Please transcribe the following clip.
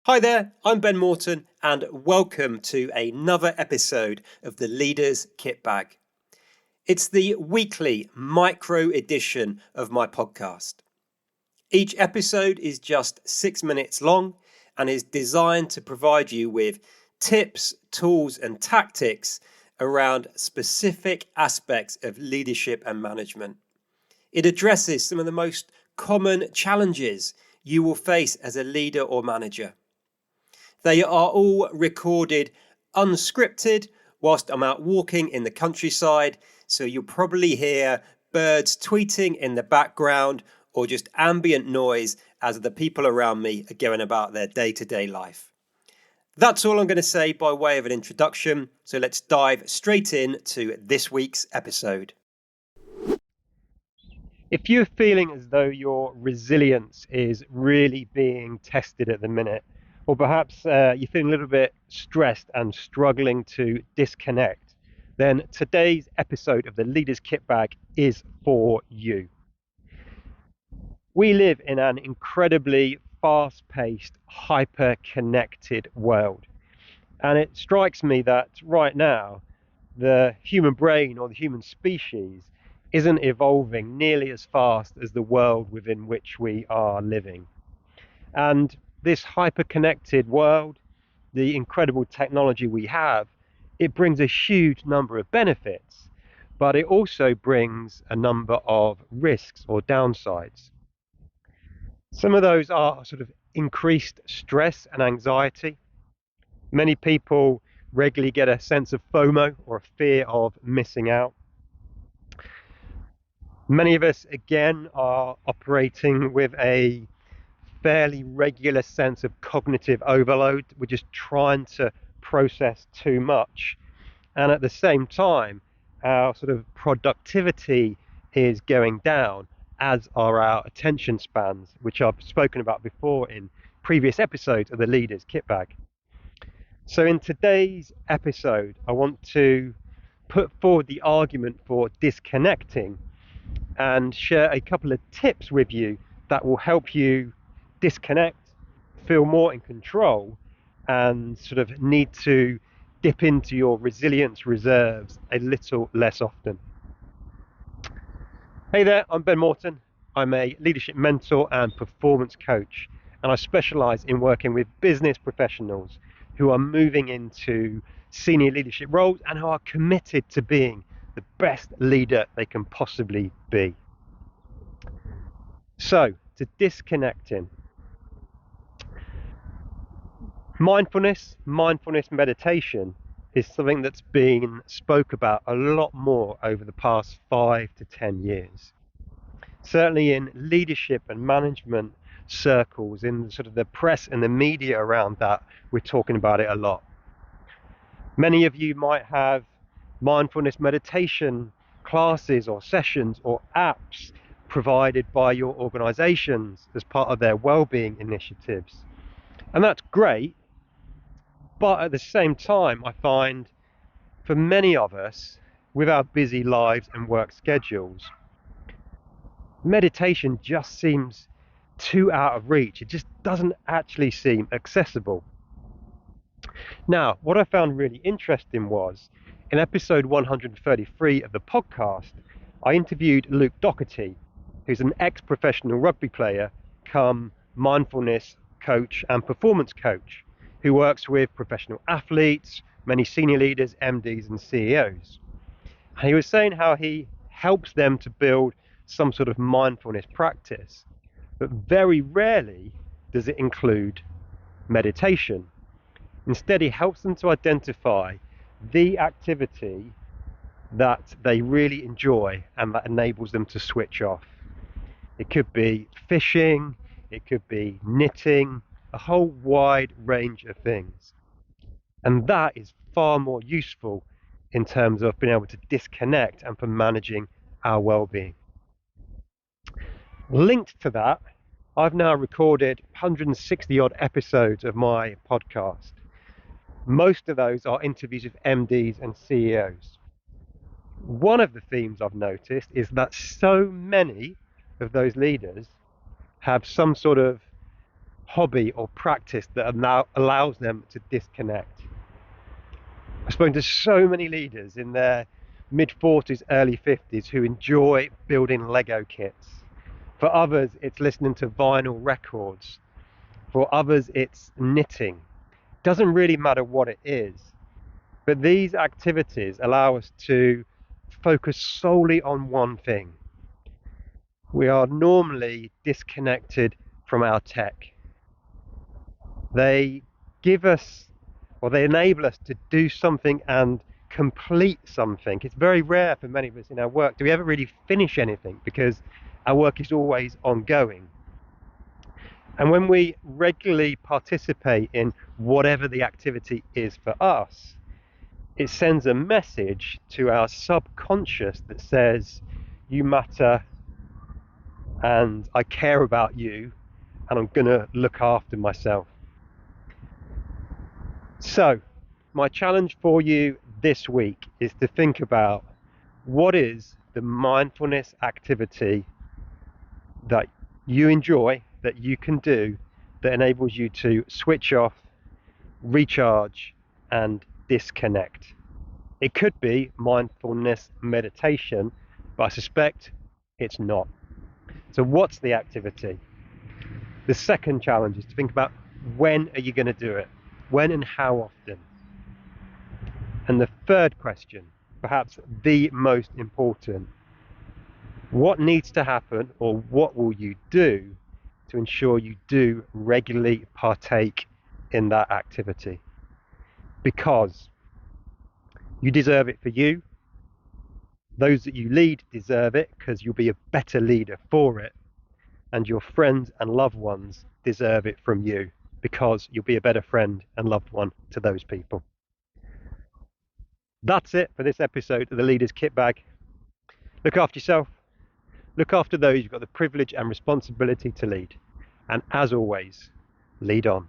Hi there, I'm Ben Morton, and welcome to another episode of the Leaders Kit Bag. It's the weekly micro edition of my podcast. Each episode is just 6 minutes long and is designed to provide you with tips, tools, and tactics around specific aspects of leadership and management. It addresses some of the most common challenges you will face as a leader or manager. They are all recorded unscripted whilst I'm out walking in the countryside, so you'll probably hear birds tweeting in the background or just ambient noise as the people around me are going about their day-to-day life. That's all I'm going to say by way of an introduction, so let's dive straight in to this week's episode. If you're feeling as though your resilience is really being tested at the minute, or perhaps you're feeling a little bit stressed and struggling to disconnect, then today's episode of the Leaders Kit Bag is for you. We live in an incredibly fast-paced, hyper-connected world. And it strikes me that right now, the human brain or the human species isn't evolving nearly as fast as the world within which we are living. And this hyper-connected world, the incredible technology we have, it brings a huge number of benefits, but it also brings a number of risks or downsides. Some of those are sort of increased stress and anxiety. Many people regularly get a sense of FOMO, or a fear of missing out. Many of us, again, are operating with a fairly regular sense of cognitive overload. We're just trying to process too much. And at the same time, our sort of productivity is going down, as are our attention spans, which I've spoken about before in previous episodes of the Leaders Kit Bag. So in today's episode, I want to put forward the argument for disconnecting and share a couple of tips with you that will help you disconnect, feel more in control, and sort of need to dip into your resilience reserves a little less often. Hey there, I'm Ben Morton. I'm a leadership mentor and performance coach, and I specialize in working with business professionals who are moving into senior leadership roles and who are committed to being the best leader they can possibly be. So, to disconnecting. Mindfulness meditation is something that's been spoke about a lot more over the past 5 to 10 years. Certainly in leadership and management circles, in sort of the press and the media around that, we're talking about it a lot. Many of you might have mindfulness meditation classes or sessions or apps provided by your organizations as part of their well-being initiatives. And that's great. But at the same time, I find for many of us, with our busy lives and work schedules, meditation just seems too out of reach. It just doesn't actually seem accessible. Now, what I found really interesting was, in episode 133 of the podcast, I interviewed Luke Doherty, who's an ex-professional rugby player, come mindfulness coach and performance coach, who works with professional athletes, many senior leaders, MDs and CEOs. And he was saying how he helps them to build some sort of mindfulness practice, but very rarely does it include meditation. Instead, he helps them to identify the activity that they really enjoy and that enables them to switch off. It could be fishing, it could be knitting, a whole wide range of things. And that is far more useful in terms of being able to disconnect and for managing our well-being. Linked to that, I've now recorded 160 odd episodes of my podcast. Most of those are interviews with MDs and CEOs. One of the themes I've noticed is that so many of those leaders have some sort of hobby or practice that allows them to disconnect. I've spoken to so many leaders in their mid-40s, early 50s who enjoy building Lego kits. For others, it's listening to vinyl records. For others, it's knitting. Doesn't really matter what it is, but these activities allow us to focus solely on one thing. We are normally disconnected from our tech. They give us, or they enable us to do something and complete something. It's very rare for many of us in our work do we ever really finish anything, because our work is always ongoing. And when we regularly participate in whatever the activity is for us, it sends a message to our subconscious that says, you matter, and I care about you, and I'm going to look after myself. So, my challenge for you this week is to think about, what is the mindfulness activity that you enjoy, that you can do, that enables you to switch off, recharge, and disconnect. It could be mindfulness meditation, but I suspect it's not. So what's the activity? The second challenge is to think about, when are you going to do it? When and how often? And the third question, perhaps the most important, what needs to happen, or what will you do to ensure you do regularly partake in that activity? Because you deserve it for you. Those that you lead deserve it, because you'll be a better leader for it. And your friends and loved ones deserve it from you, because you'll be a better friend and loved one to those people. That's it for this episode of the Leader's Kit Bag. Look after yourself. Look after those you've got the privilege and responsibility to lead. And as always, lead on.